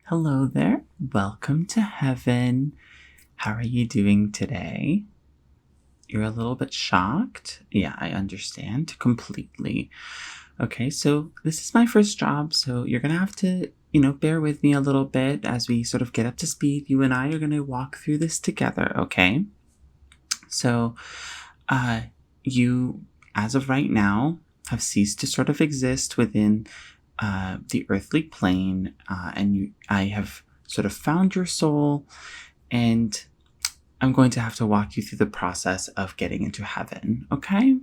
Hello there. Welcome to heaven. How are you doing today? You're a little bit shocked? Yeah, I understand completely. Okay, so this is my first job, so you're gonna have to, bear with me a little bit as we sort of get up to speed. You and I are gonna walk through this together, okay? So, uh, you, as of right now, have ceased to sort of exist within the earthly plane, and I have sort of found your soul, and I'm going to have to walk you through the process of getting into heaven. Okay?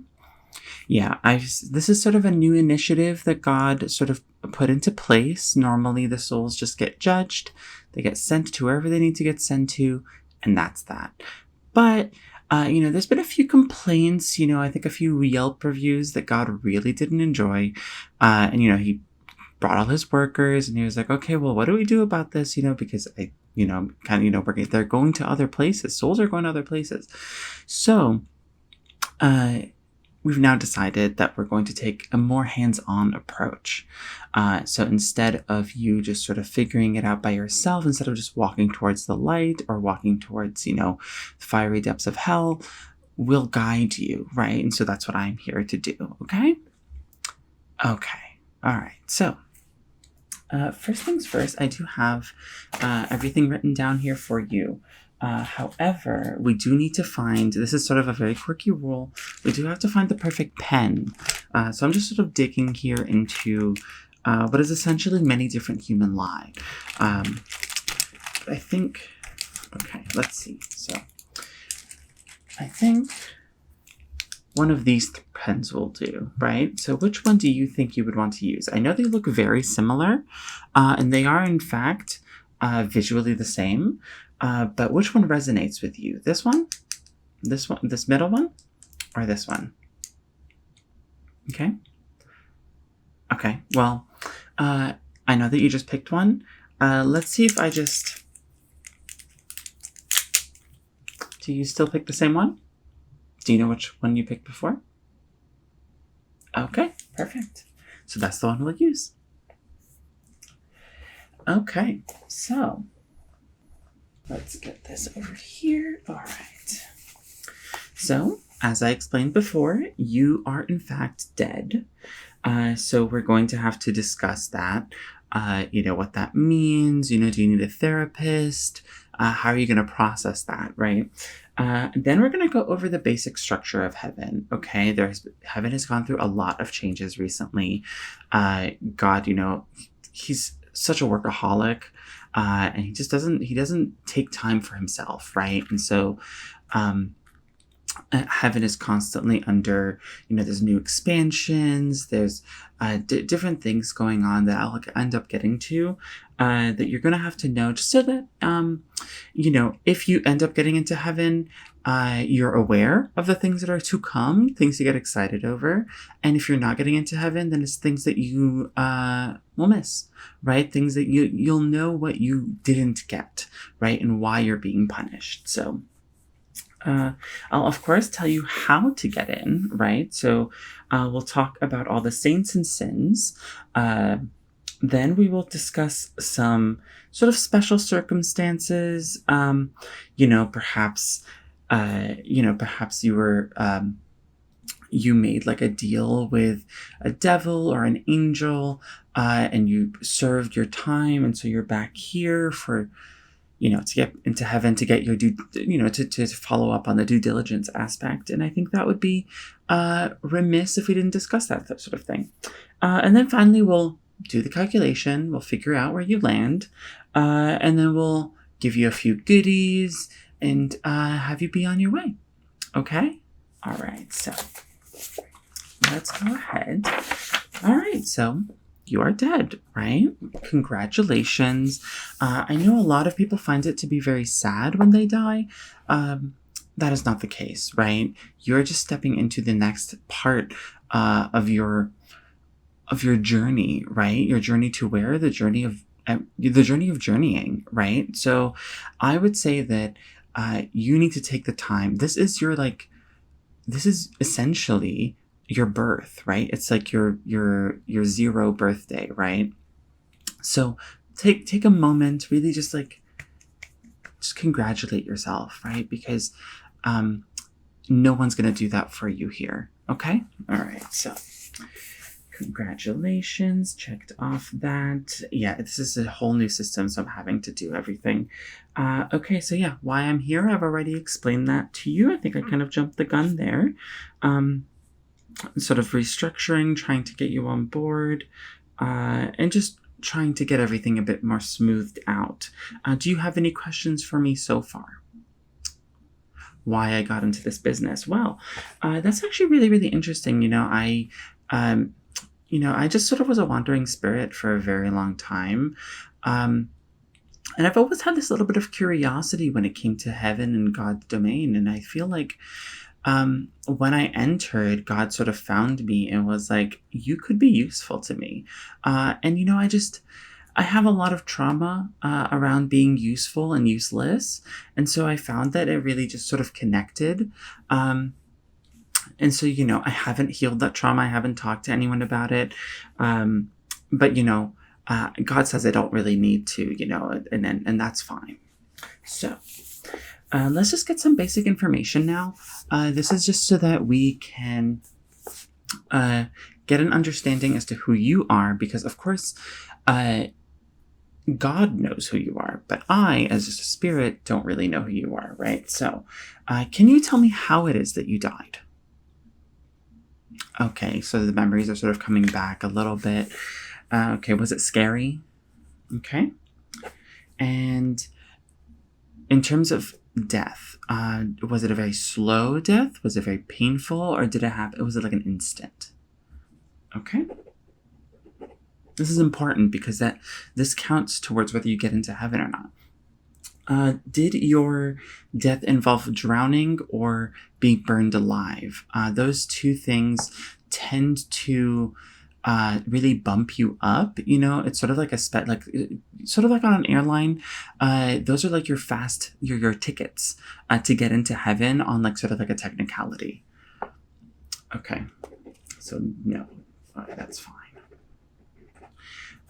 Yeah, this is sort of a new initiative that God sort of put into place. Normally, the souls just get judged; they get sent to wherever they need to get sent to, and that's that. But there's been a few complaints. I think a few Yelp reviews that God really didn't enjoy, and he brought all his workers and he was like, okay, well, what do we do about this? Because they're going to other places. Souls are going to other places. So, we've now decided that we're going to take a more hands-on approach. So instead of you just sort of figuring it out by yourself, instead of just walking towards the light or walking towards, the fiery depths of hell, we'll guide you, right? And so that's what I'm here to do. Okay. All right. So, first things first, I do have everything written down here for you. However, we do need to find, this is sort of a very quirky rule, we do have to find the perfect pen. So I'm just sort of digging here into what is essentially many different human lives. I think, okay, let's see. So I think one of these pens will do, right? So which one do you think you would want to use? I know they look very similar, and they are, in fact, visually the same, but which one resonates with you? This one, this middle one, or this one? Okay. Okay, well, I know that you just picked one. Let's see if do you still pick the same one? Do you know which one you picked before? Okay, perfect. So that's the one we'll use. Okay, so let's get this over here. All right. So, as I explained before, you are in fact dead. So we're going to have to discuss that. What that means. Do you need a therapist? How are you going to process that, right? Then we're going to go over the basic structure of heaven. Okay, heaven has gone through a lot of changes recently. God, he's such a workaholic, and he doesn't take time for himself, right? And so, heaven is constantly under, there's new expansions, there's different things going on that I'll end up getting to, that you're going to have to know, just so that, if you end up getting into heaven, you're aware of the things that are to come, things to get excited over. And if you're not getting into heaven, then it's things that you will miss, right? Things that you'll know what you didn't get, right? And why you're being punished. So, I'll, of course, tell you how to get in, right? So we'll talk about all the saints and sins. Then we will discuss some sort of special circumstances. Perhaps you made like a deal with a devil or an angel, and you served your time, and so you're back here for, to get into heaven, to get your to follow up on the due diligence aspect. And I think that would be remiss if we didn't discuss that sort of thing. And then finally, we'll do the calculation. We'll figure out where you land. And then we'll give you a few goodies and have you be on your way. Okay? All right. So let's go ahead. All right. So you are dead, right? Congratulations. I know a lot of people find it to be very sad when they die. That is not the case, right? You're just stepping into the next part of your journey, right? Your journey to where? The journey of journeying, right? So I would say that you need to take the time. This is essentially your birth, right? It's like your 0 birthday, right? So take a moment, really just congratulate yourself, right? Because no one's going to do that for you here. Okay? All right. So congratulations. Checked off that. Yeah, this is a whole new system, so I'm having to do everything. Okay, so yeah, why I'm here, I've already explained that to you. I think I kind of jumped the gun there. Sort of restructuring, trying to get you on board, and just trying to get everything a bit more smoothed out. Do you have any questions for me so far? Why I got into this business? Well, that's actually really, really interesting. I just sort of was a wandering spirit for a very long time. And I've always had this little bit of curiosity when it came to heaven and God's domain. And I feel like when I entered, God sort of found me and was like, you could be useful to me. I have a lot of trauma around being useful and useless. And so I found that it really just sort of connected. And so, I haven't healed that trauma. I haven't talked to anyone about it. But God says I don't really need to, and that's fine. So let's just get some basic information now. This is just so that we can get an understanding as to who you are, because of course, God knows who you are, but I, as just a spirit, don't really know who you are, right? So can you tell me how it is that you died? Okay, so the memories are sort of coming back a little bit. Okay, was it scary? Okay. And in terms of death, was it a very slow death? Was it very painful? Or was it like an instant? Okay. This is important because this counts towards whether you get into heaven or not. Did your death involve drowning or being burned alive? Those two things tend to really bump you up. It's sort of like sort of like on an airline. Those are like your tickets to get into heaven on like sort of like a technicality. Okay, so no, that's fine.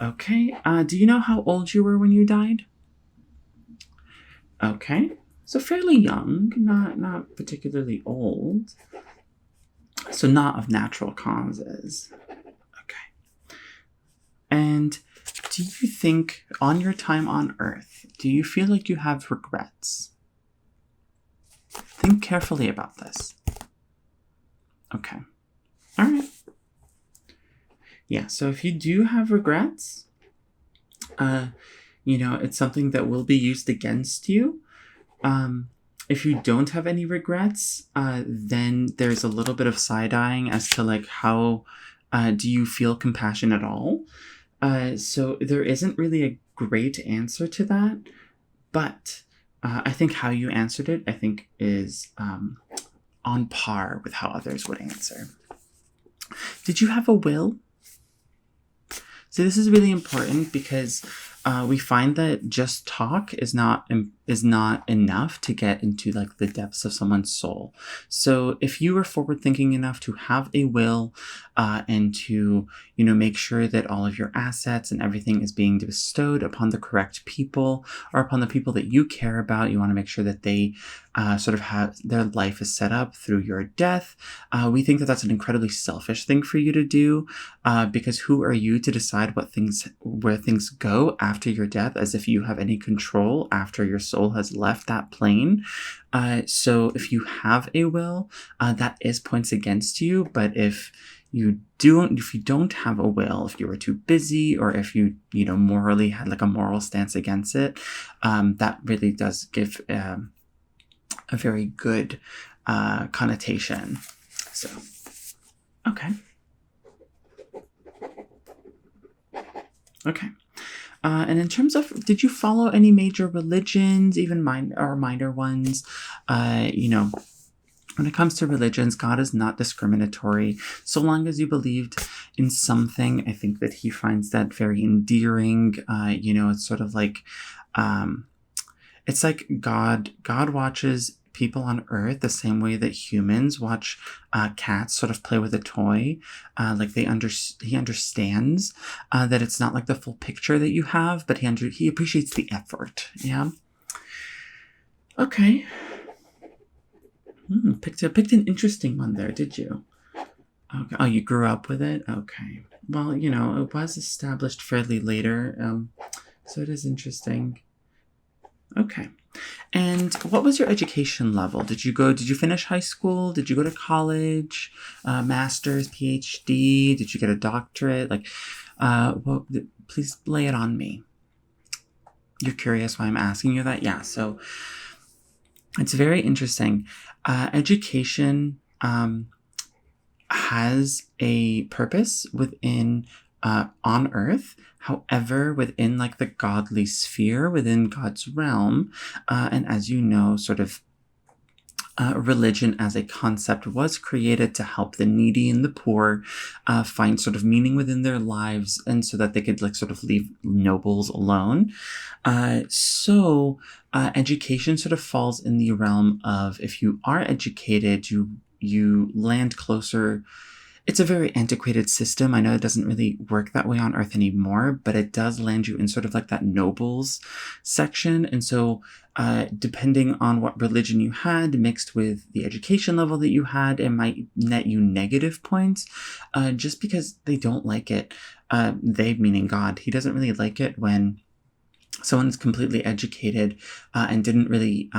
Okay, do you know how old you were when you died? Okay, so fairly young, not particularly old. So not of natural causes. Okay. And do you think on your time on Earth, do you feel like you have regrets? Think carefully about this. Okay. All right. Yeah, so if you do have regrets, it's something that will be used against you. If you don't have any regrets, then there's a little bit of side-eyeing as to like how do you feel compassion at all? So there isn't really a great answer to that, but I think how you answered it, I think is on par with how others would answer. Did you have a will? So this is really important because we find that just talk is not enough to get into like the depths of someone's soul. So if you are forward thinking enough to have a will and to make sure that all of your assets and everything is being bestowed upon the correct people or upon the people that you care about, you want to make sure that they sort of have their life is set up through your death. We think that that's an incredibly selfish thing for you to do because who are you to decide where things go after your death, as if you have any control after your soul has left that plane. So if you have a will, that is points against you. But if you don't have a will, if you were too busy, or if you morally had like a moral stance against it, that really does give a very good connotation. So, okay. And in terms of, did you follow any major religions, even minor ones? When it comes to religions, God is not discriminatory. So long as you believed in something, I think that he finds that very endearing. It's sort of like, it's like God watches people on Earth the same way that humans watch cats sort of play with a toy. Like he understands that it's not like the full picture that you have, but he appreciates the effort. Yeah. Okay. Picked an interesting one there, did you? Okay. Oh, you grew up with it? Okay. Well, it was established fairly later, so it is interesting. Okay. And what was your education level? Did you finish high school? Did you go to college? Master's, PhD? Did you get a doctorate? Please lay it on me. You're curious why I'm asking you that? Yeah, so it's very interesting. Education has a purpose within on Earth. However, within like the godly sphere, within God's realm, and as you know, sort of religion as a concept was created to help the needy and the poor find sort of meaning within their lives, and so that they could like sort of leave nobles alone. So education sort of falls in the realm of, if you are educated, you land closer. It's a very antiquated system. I know it doesn't really work that way on Earth anymore, but it does land you in sort of like that nobles section. And so depending on what religion you had mixed with the education level that you had, it might net you negative points just because they don't like it. They, meaning God, he doesn't really like it when someone's completely educated and didn't really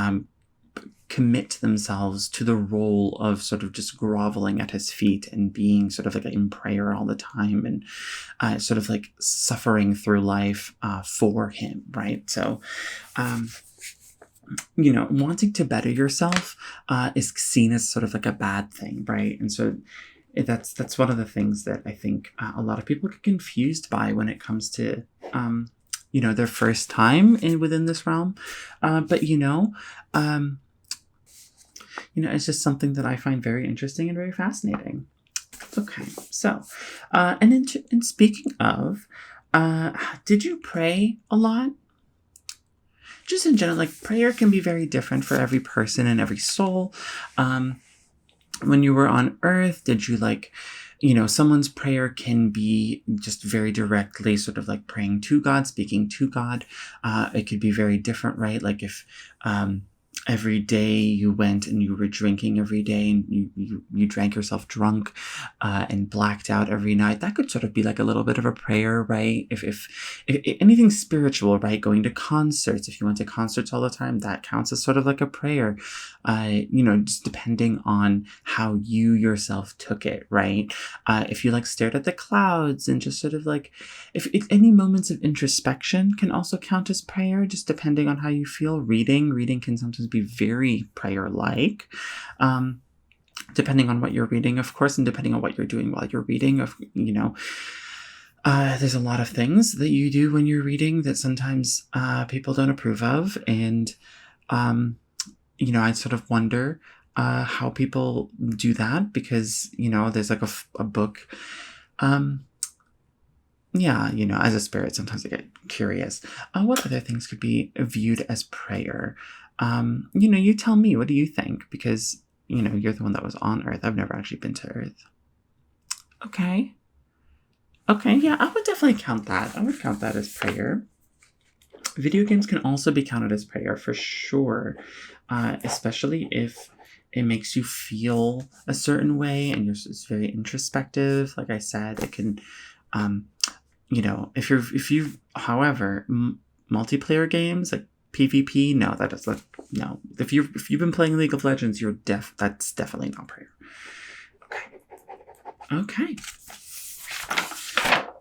commit themselves to the role of sort of just groveling at his feet and being sort of like in prayer all the time, and sort of like suffering through life for him, right? So, wanting to better yourself is seen as sort of like a bad thing, right? And so that's one of the things that I think a lot of people get confused by when it comes to their first time within this realm. But it's just something that I find very interesting and very fascinating. Okay, so, and speaking of, did you pray a lot? Just in general, like prayer can be very different for every person and every soul. When you were on Earth, did you someone's prayer can be just very directly sort of like praying to God, speaking to God. It could be very different, right? Like if, every day you went and you were drinking every day, and you drank yourself drunk and blacked out every night, that could sort of be like a little bit of a prayer, right? If anything spiritual, right? Going to concerts, if you went to concerts all the time, that counts as sort of like a prayer. Just depending on how you yourself took it, right? If you like stared at the clouds and just sort of like, if any moments of introspection can also count as prayer, just depending on how you feel. Reading can sometimes be very prayer-like, depending on what you're reading, of course, and depending on what you're doing while you're reading. There's a lot of things that you do when you're reading that sometimes people don't approve of, and I sort of wonder how people do that, because there's like a book. As a spirit, sometimes I get curious. What other things could be viewed as prayer? You tell me, what do you think? Because, you're the one that was on Earth. I've never actually been to Earth. Okay, yeah, I would definitely count that. I would count that as prayer. Video games can also be counted as prayer for sure, especially if it makes you feel a certain way and it's very introspective. Like I said, it can, however, multiplayer games like PvP, no, that is no. If you've been playing League of Legends, that's definitely not prayer. Okay.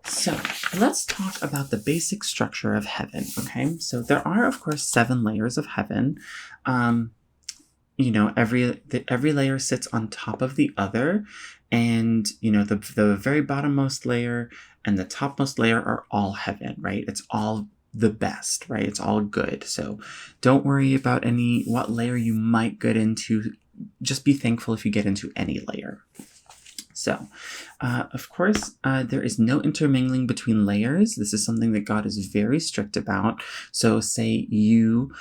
So let's talk about the basic structure of heaven. Okay, so there are of course 7 layers of heaven. Every layer sits on top of the other, and the very bottommost layer and the topmost layer are all heaven, right? It's all the best, right? It's all good. So don't worry about what layer you might get into. Just be thankful if you get into any layer. So, of course, there is no intermingling between layers. This is something that God is very strict about. So say you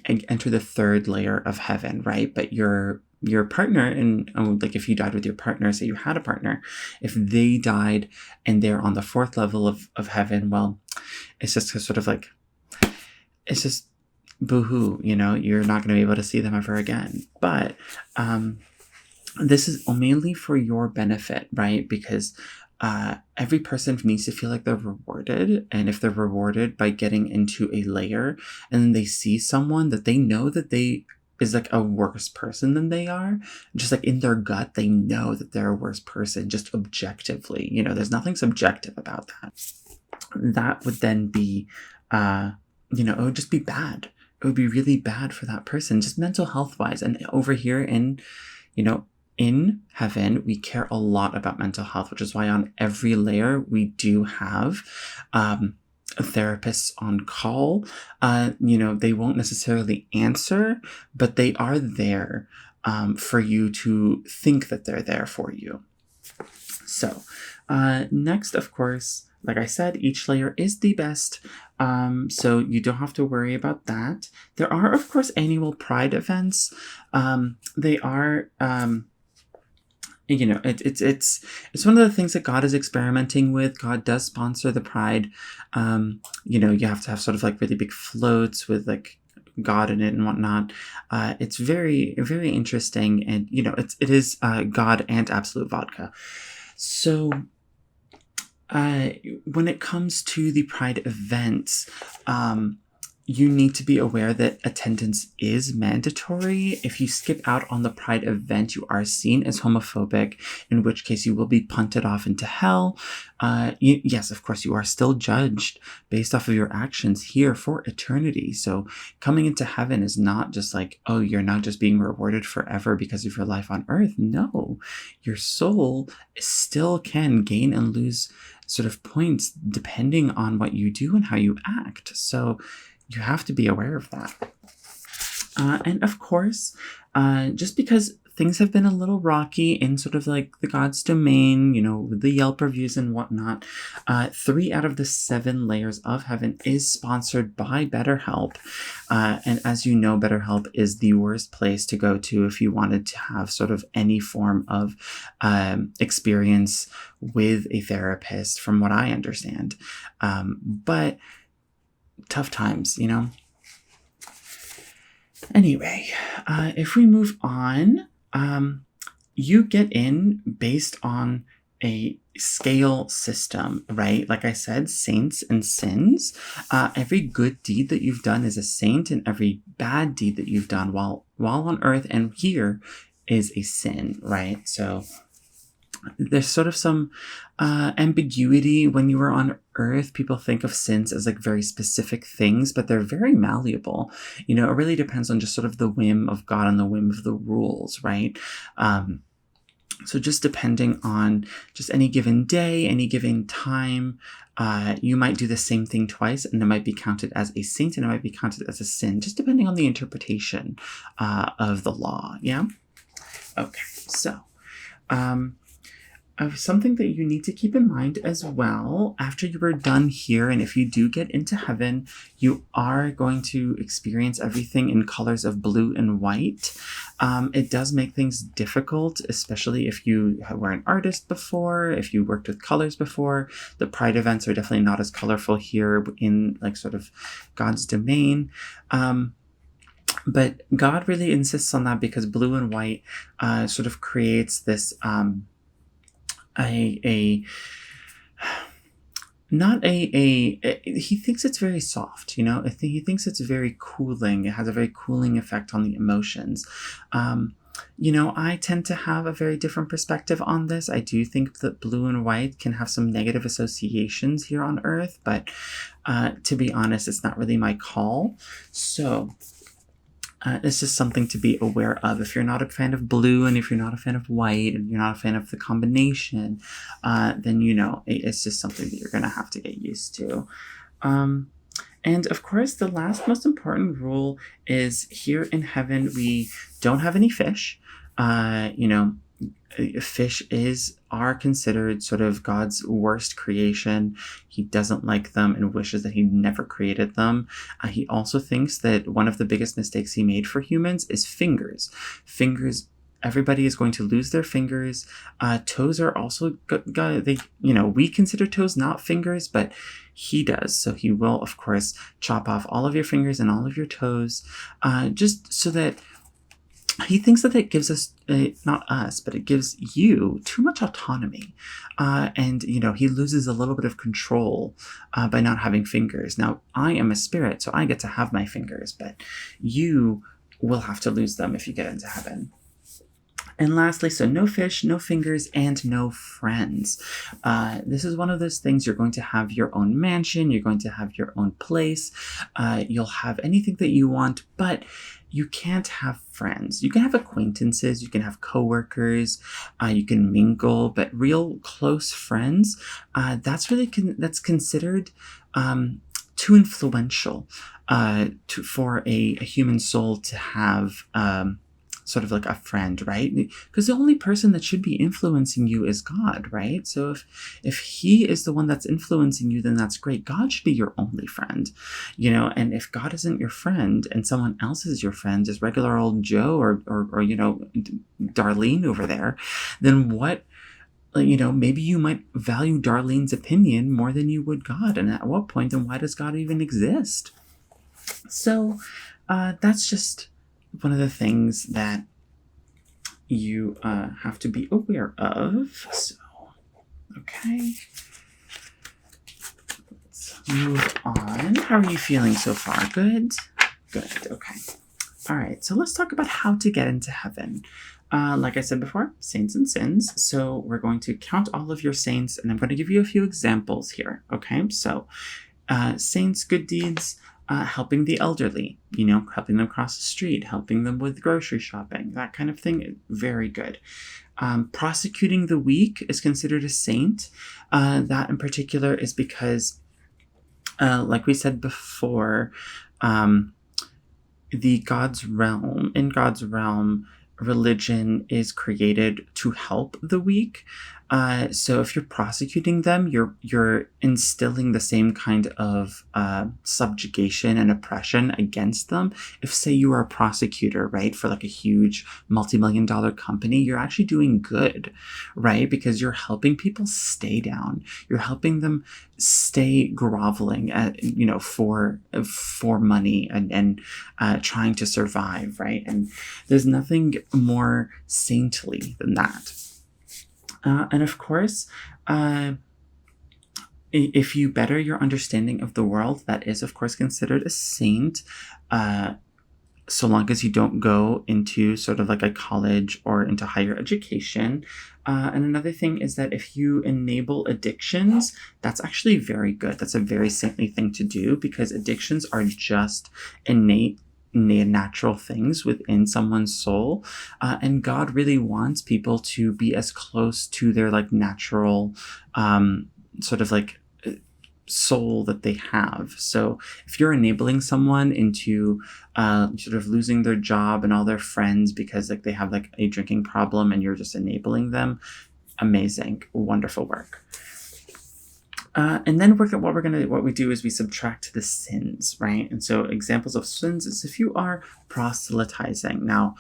enter the third layer of heaven, right? But your partner, and like if you died with your partner, say you had a partner, if they died and they're on the fourth level of heaven, well, it's just sort of like, it's just boo-hoo, you know, you're not going to be able to see them ever again. But this is mainly for your benefit, right? Because every person needs to feel like they're rewarded. And if they're rewarded by getting into a layer and then they see someone that they know that they is like a worse person than they are, just like in their gut, they know that they're a worse person, just objectively, you know, there's nothing subjective about that. That would then be, you know, it would just be bad. It would be really bad for that person, just mental health wise. And over here in, you know, in heaven, we care a lot about mental health, which is why on every layer we do have therapists on call. You know, they won't necessarily answer, but they are there for you to think that they're there for you. So next, of course, like I said, each layer is the best, so you don't have to worry about that. There are, of course, annual Pride events. They are... you know, it's one of the things that God is experimenting with. God does sponsor the Pride. You know, you have to have sort of like really big floats with like God in it and whatnot. It's very, very interesting. And, you know, it is God and Absolute Vodka. So when it comes to the Pride events, you need to be aware that attendance is mandatory. If you skip out on the Pride event, you are seen as homophobic, in which case you will be punted off into hell. Yes, of course, you are still judged based off of your actions here for eternity. So coming into heaven is not just like, oh, you're not just being rewarded forever because of your life on earth. No, your soul still can gain and lose sort of points depending on what you do and how you act. So you have to be aware of that. And of course, just because things have been a little rocky in sort of like the God's domain, you know, with the Yelp reviews and whatnot, 3 out of the 7 layers of heaven is sponsored by BetterHelp. And as you know, BetterHelp is the worst place to go to if you wanted to have sort of any form of experience with a therapist, from what I understand. But tough times, you know. Anyway, if we move on, you get in based on a scale system, right? Like I said, saints and sins. Every good deed that you've done is a saint, and every bad deed that you've done while on earth and here is a sin, right? So there's sort of some ambiguity. When you were on earth, people think of sins as like very specific things, but they're very malleable. You know, it really depends on just sort of the whim of God and the whim of the rules, right? So just depending on just any given day, any given time, you might do the same thing twice and it might be counted as a saint and it might be counted as a sin, just depending on the interpretation of the law, yeah? Okay, so... something that you need to keep in mind as well, after you are done here, and if you do get into heaven, you are going to experience everything in colors of blue and white. It does make things difficult, especially if you were an artist before, if you worked with colors before. The Pride events are definitely not as colorful here in like sort of God's domain. But God really insists on that because blue and white sort of creates this... he thinks it's very soft, you know. He thinks it's very cooling. It has a very cooling effect on the emotions. You know, I tend to have a very different perspective on this. I do think that blue and white can have some negative associations here on Earth, but to be honest, it's not really my call. So it's just something to be aware of. If you're not a fan of blue and if you're not a fan of white and you're not a fan of the combination, then, you know, it's just something that you're going to have to get used to. And of course, the last most important rule is here in heaven, we don't have any fish. You know, fish are considered sort of God's worst creation. He doesn't like them and wishes that he never created them. He also thinks that one of the biggest mistakes he made for humans is fingers. Everybody is going to lose their fingers. Toes are also we consider toes not fingers, but he does. So he will, of course, chop off all of your fingers and all of your toes, just so that he thinks that it gives us, not us, but it gives you too much autonomy. And he loses a little bit of control by not having fingers. Now, I am a spirit, so I get to have my fingers, but you will have to lose them if you get into heaven. And lastly, so no fish, no fingers, and no friends. This is one of those things. You're going to have your own mansion. You're going to have your own place. You'll have anything that you want, but you can't have friends. You can have acquaintances. You can have coworkers. You can mingle, but real close friends, that's considered too influential for a human soul to have. Sort of like a friend, right? Because the only person that should be influencing you is God, right? So if he is the one that's influencing you, then that's great. God should be your only friend, and if God isn't your friend and someone else is your friend, just regular old Joe or Darlene over there, then what? Maybe you might value Darlene's opinion more than you would God. And at what point, then why does God even exist? So that's just one of the things that you have to be aware of. So, okay. Let's move on. How are you feeling so far? Good? Good. Okay. All right. So let's talk about how to get into heaven. Like I said before, saints and sins. So we're going to count all of your saints, and I'm going to give you a few examples here. Okay. So saints, good deeds. Helping the elderly, helping them cross the street, helping them with grocery shopping, that kind of thing. Very good. Prosecuting the weak is considered a saint. That in particular is because, like we said before, in God's realm, religion is created to help the weak. So if you're prosecuting them, you're instilling the same kind of subjugation and oppression against them. If, say, you are a prosecutor, right, for like a huge multi-million-dollar company, you're actually doing good, right? Because you're helping people stay down. You're helping them stay groveling for money and trying to survive, right? And there's nothing more saintly than that. And of course, if you better your understanding of the world, that is, of course, considered a saint, so long as you don't go into sort of like a college or into higher education. And another thing is that if you enable addictions, that's actually very good. That's a very saintly thing to do, because addictions are just innate natural things within someone's soul, and God really wants people to be as close to their like natural sort of like soul that they have. So if you're enabling someone into sort of losing their job and all their friends because like they have like a drinking problem and you're just enabling them, amazing, wonderful work. And then what we do is we subtract the sins, right? And so examples of sins is if you are proselytizing. Now,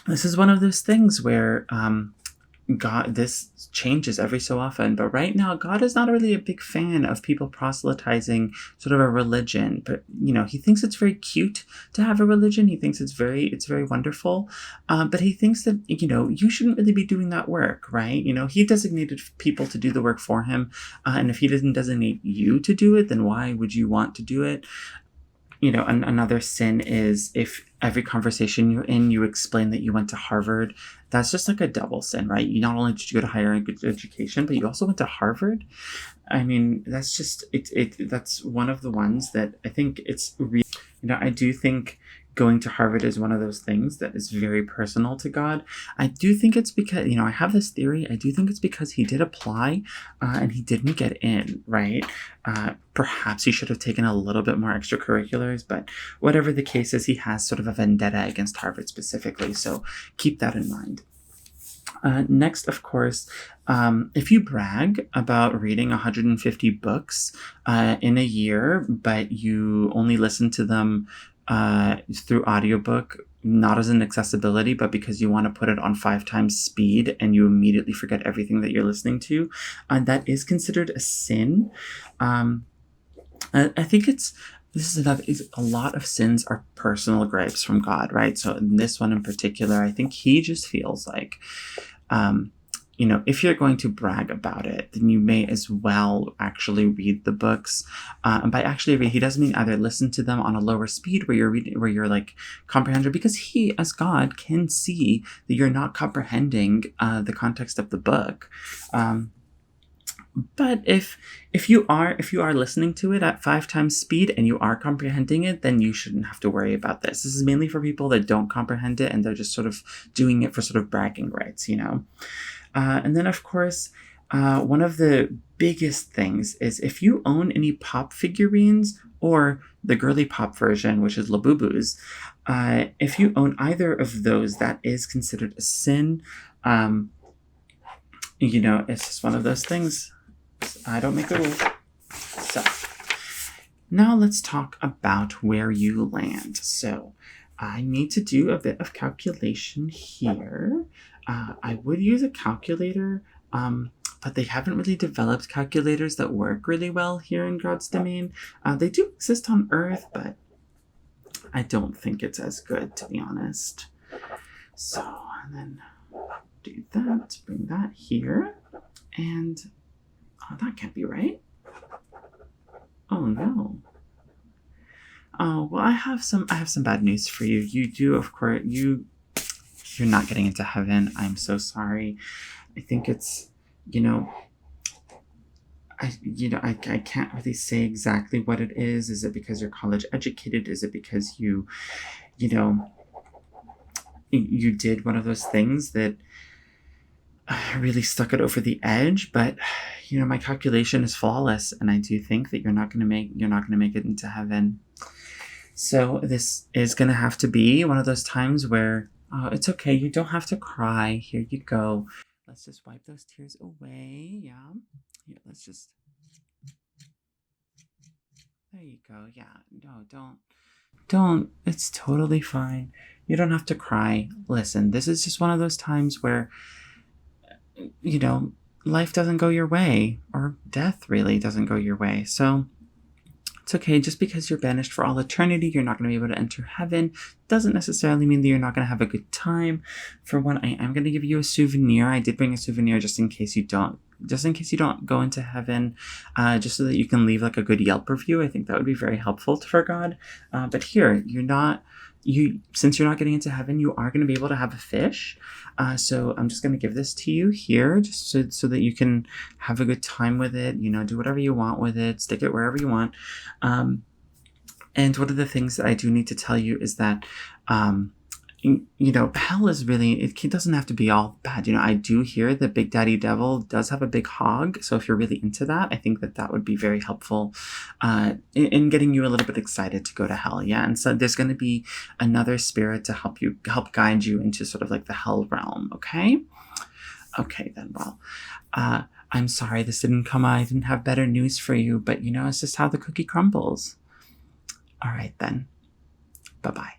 this is one of those things where this changes every so often, but right now God is not really a big fan of people proselytizing sort of a religion. But he thinks it's very cute to have a religion. He thinks it's very wonderful, but he thinks that you shouldn't really be doing that work, right? He designated people to do the work for him, and if he doesn't designate you to do it, then why would you want to do it? Another sin is if every conversation you're in, you explain that you went to Harvard. That's just like a double sin, right? You not only did you go to higher education, but you also went to Harvard. I mean, that's just, that's one of the ones that I think it's real. I do think going to Harvard is one of those things that is very personal to God. I do think it's because, I have this theory. I do think it's because he did apply and he didn't get in, right? Perhaps he should have taken a little bit more extracurriculars, but whatever the case is, he has sort of a vendetta against Harvard specifically. So keep that in mind. Next, of course, if you brag about reading 150 books in a year, but you only listen to them through audiobook, not as an accessibility, but because you want to put it on 5 times speed and you immediately forget everything that you're listening to, that is considered a sin. I think this is another. A lot of sins are personal gripes from God, right? So in this one in particular, I think He just feels like, if you're going to brag about it, then you may as well actually read the books. And by actually read, He doesn't mean either listen to them on a lower speed where you're reading, where you're like comprehending, because He, as God, can see that you're not comprehending the context of the book. But if you are listening to it at 5 times speed and you are comprehending it, then you shouldn't have to worry about this. This is mainly for people that don't comprehend it and they're just sort of doing it for sort of bragging rights, And then, of course, one of the biggest things is if you own any pop figurines or the girly pop version, which is Labubu's, if you own either of those, that is considered a sin. It's just one of those things. I don't make the rules. So, now let's talk about where you land. So, I need to do a bit of calculation here. I would use a calculator, but they haven't really developed calculators that work really well here in God's domain. They do exist on Earth, but I don't think it's as good, to be honest. So, and then do that, bring that here, and that can't be right. Oh no. Oh, well, I have some bad news for you. You do, of course, you're not getting into heaven. I'm so sorry. I think it's, I can't really say exactly what it is. Is it because you're college educated? Is it because you did one of those things that really stuck it over the edge? But my calculation is flawless, and I do think that you're not going to make it into heaven. So this is going to have to be one of those times where it's okay. You don't have to cry. Here you go. Let's just wipe those tears away. Yeah. Here, let's just. There you go. Yeah. No, don't. It's totally fine. You don't have to cry. Listen, this is just one of those times where, life doesn't go your way, or death really doesn't go your way. So it's okay. Just because you're banished for all eternity, you're not going to be able to enter heaven, doesn't necessarily mean that you're not going to have a good time. For one, I am going to give you a souvenir. I did bring a souvenir just in case you don't go into heaven, just so that you can leave like a good Yelp review. I think that would be very helpful for God. But here, since you're not getting into heaven, you are going to be able to have a fish. So I'm just going to give this to you here, just so that you can have a good time with it. Do whatever you want with it. Stick it wherever you want. And one of the things that I do need to tell you is that, hell is really, it doesn't have to be all bad. I do hear that Big Daddy Devil does have a big hog. So if you're really into that, I think that would be very helpful in getting you a little bit excited to go to hell. Yeah. And so there's going to be another spirit to help guide you into sort of like the hell realm. Okay. Okay, then. Well, I'm sorry I didn't have better news for you, but it's just how the cookie crumbles. All right, then. Bye-bye.